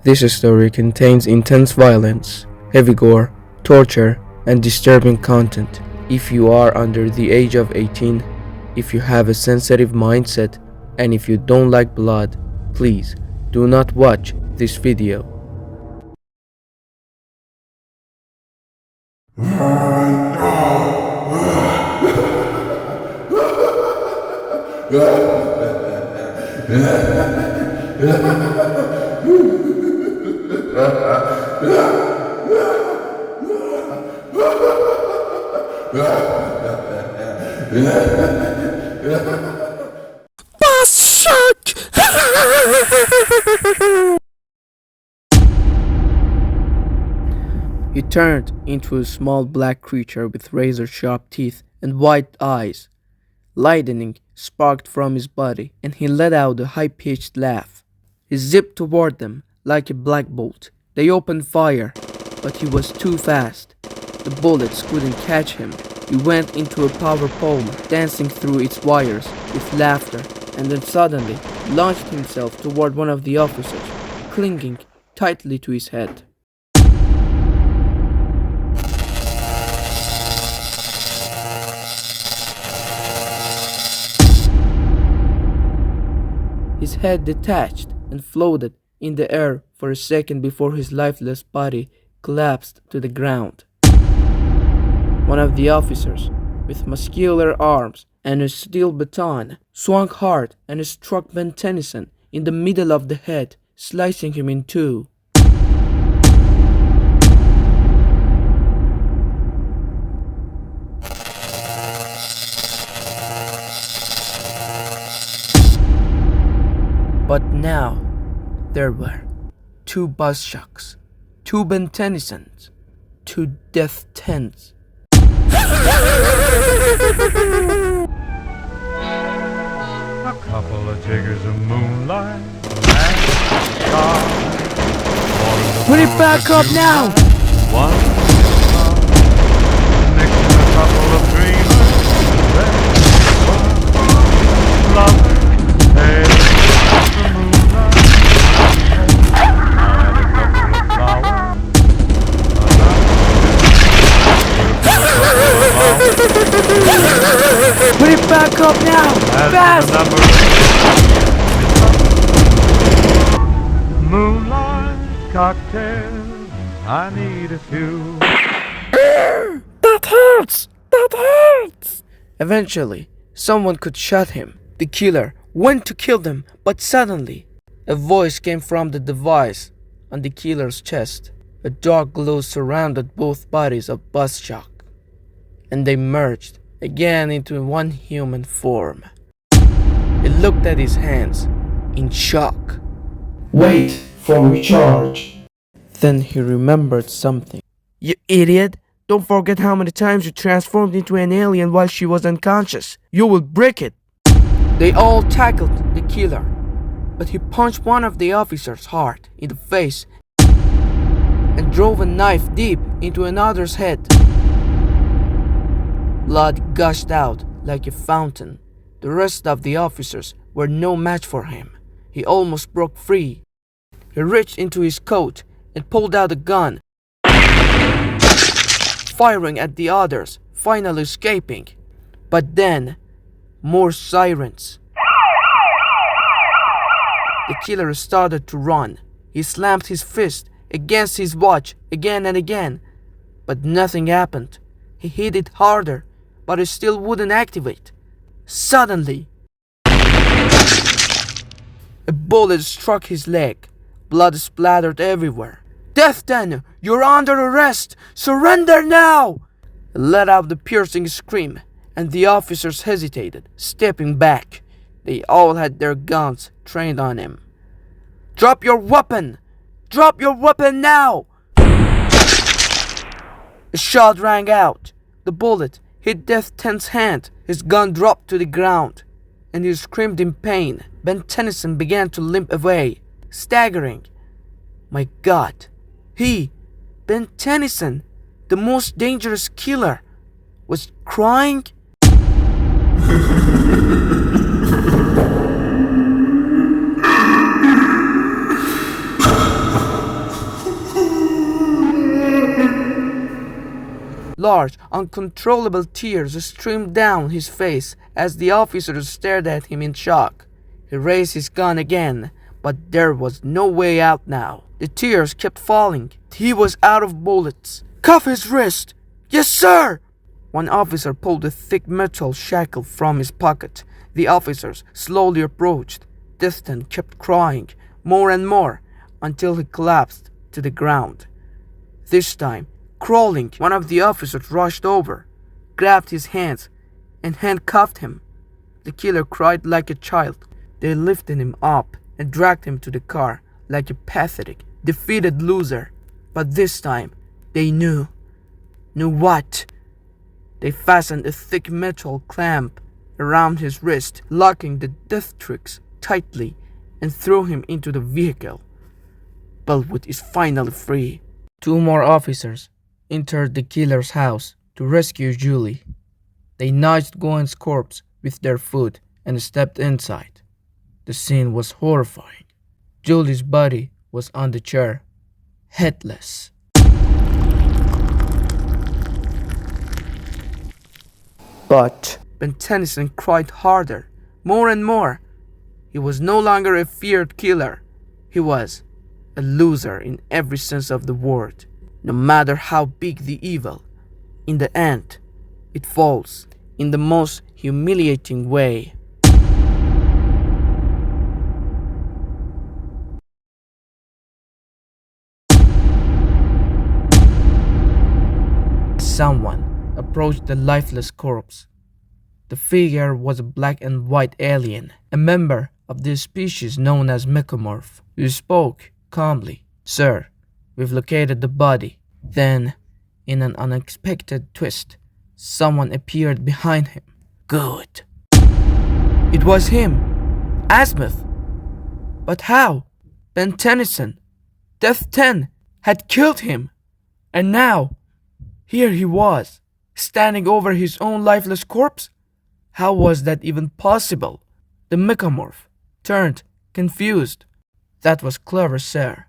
This story contains intense violence, heavy gore, torture, and disturbing content. If you are under the age of 18, if you have a sensitive mindset, and if you don't like blood, please do not watch this video. He turned into a small black creature with razor-sharp teeth and white eyes. Lightning sparked from his body, and he let out a high-pitched laugh. He zipped toward them like a black bolt. They opened fire, but he was too fast. The bullets couldn't catch him. He went into a power pole, dancing through its wires with laughter, and then suddenly launched himself toward one of the officers, clinging tightly to his head. His head detached and floated in the air for a second before his lifeless body collapsed to the ground. One of the officers, with muscular arms and a steel baton, swung hard and struck Ben Tennyson in the middle of the head, slicing him in two. But now, there were two buzzcocks, two Ben Tennysons, two death tents. A couple of jiggers of moonlight and stars. Put it back up now! One mixing a couple of dreamers. Then one lover. Hey, the moonlight. And a couple of flowers. Put it back up now! Fast! Moonlight cocktail, I need a few. That hurts! That hurts! Eventually, someone could shot him. The killer went to kill them, but suddenly, a voice came from the device on the killer's chest. A dark glow surrounded both bodies of Buzzcock, and they merged again into one human form. He looked at his hands in shock. Wait for recharge. Then he remembered something. You idiot! Don't forget how many times you transformed into an alien while she was unconscious. You will break it! They all tackled the killer, but he punched one of the officers hard in the face and drove a knife deep into another's head. Blood gushed out like a fountain. The rest of the officers were no match for him. He almost broke free. He reached into his coat and pulled out a gun, firing at the others, finally escaping. But then, more sirens. The killer started to run. He slammed his fist against his watch again and again, but nothing happened. He hit it harder, but it still wouldn't activate. Suddenly, a bullet struck his leg. Blood splattered everywhere. "Death Den, you're under arrest! Surrender now!" He let out the piercing scream, and the officers hesitated, stepping back. They all had their guns trained on him. "Drop your weapon! Drop your weapon now!" A shot rang out. The bullet hit Death Tent's hand. His gun dropped to the ground, and he screamed in pain. Ben Tennyson began to limp away, staggering. My God, Ben Tennyson, the most dangerous killer, was crying. Large, uncontrollable tears streamed down his face as the officers stared at him in shock. He raised his gun again, but there was no way out now. The tears kept falling. He was out of bullets. "Cuff his wrist!" "Yes, sir!" One officer pulled a thick metal shackle from his pocket. The officers slowly approached. Destin kept crying more and more until he collapsed to the ground. This time, crawling, one of the officers rushed over, grabbed his hands, and handcuffed him. The killer cried like a child. They lifted him up and dragged him to the car like a pathetic, defeated loser. But this time, they knew. Knew what? They fastened a thick metal clamp around his wrist, locking the death tricks tightly, and threw him into the vehicle. Bellwood is finally free. Two more officers entered the killer's house to rescue Julie. They nudged Gwen's corpse with their foot and stepped inside. The scene was horrifying. Julie's body was on the chair, headless. But Ben Tennyson cried harder, more and more. He was no longer a feared killer. He was a loser in every sense of the word. No matter how big the evil, in the end, it falls in the most humiliating way. Someone approached the lifeless corpse. The figure was a black and white alien, a member of the species known as Mechamorph, who spoke calmly. "Sir, we've located the body." Then, in an unexpected twist, someone appeared behind him. Good. It was him, Asmuth. But how? Ben Tennyson, Death 10, had killed him. And now, here he was, standing over his own lifeless corpse? How was that even possible? The Mechamorph turned, confused. "That was clever, sir.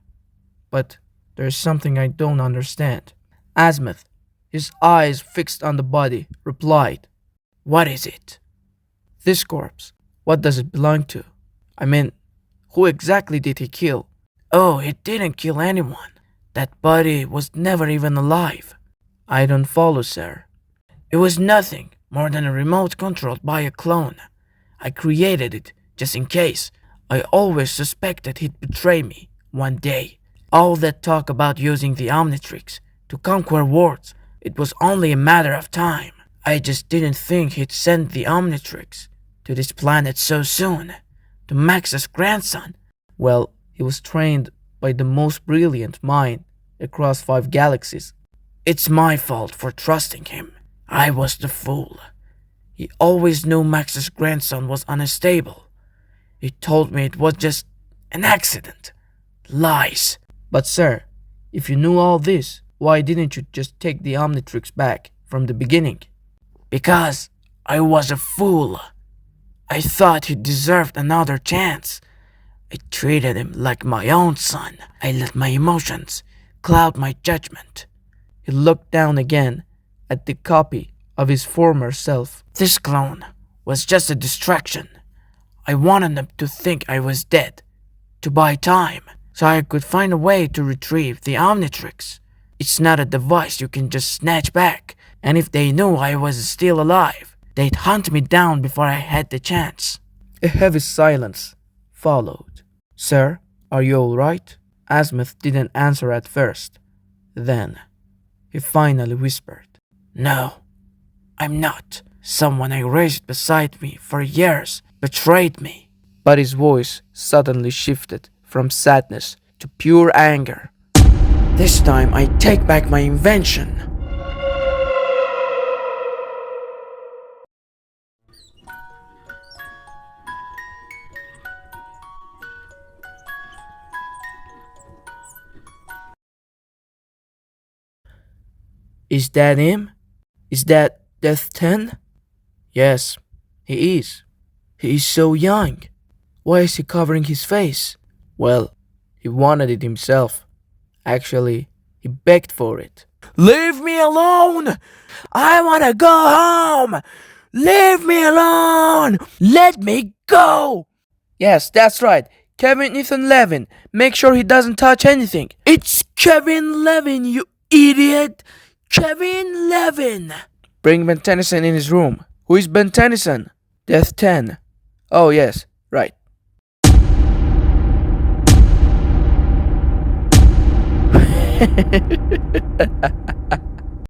But there's something I don't understand." Asmuth, his eyes fixed on the body, replied, "What is it?" "This corpse. What does it belong to? I mean, who exactly did he kill?" "Oh, he didn't kill anyone. That body was never even alive." "I don't follow, sir." "It was nothing more than a remote controlled by a clone. I created it just in case. I always suspected he'd betray me one day. All that talk about using the Omnitrix to conquer worlds, it was only a matter of time. I just didn't think he'd send the Omnitrix to this planet so soon, to Max's grandson." "Well, he was trained by the most brilliant mind across 5 galaxies." "It's my fault for trusting him. I was the fool. He always knew Max's grandson was unstable. He told me it was just an accident. Lies." "But sir, if you knew all this, why didn't you just take the Omnitrix back from the beginning?" "Because I was a fool. I thought he deserved another chance. I treated him like my own son. I let my emotions cloud my judgment." He looked down again at the copy of his former self. "This clone was just a distraction. I wanted them to think I was dead, to buy time, so I could find a way to retrieve the Omnitrix. It's not a device you can just snatch back, and if they knew I was still alive, they'd hunt me down before I had the chance." A heavy silence followed. "Sir, are you all right?" Asmuth didn't answer at first. Then, he finally whispered, "No, I'm not. Someone I raised beside me for years betrayed me." But his voice suddenly shifted from sadness to pure anger. "This time I take back my invention." "Is that him? Is that Death 10? "Yes, he is. He is so young. Why is he covering his face?" "Well, he wanted it himself. Actually, he begged for it." Leave me alone! I wanna go home! Leave me alone! Let me go! Yes, that's right. Kevin Ethan Levin. Make sure he doesn't touch anything. It's Kevin Levin, you idiot! Kevin Levin! Bring Ben Tennyson in his room. Who is Ben Tennyson? Death 10. Oh, yes, right.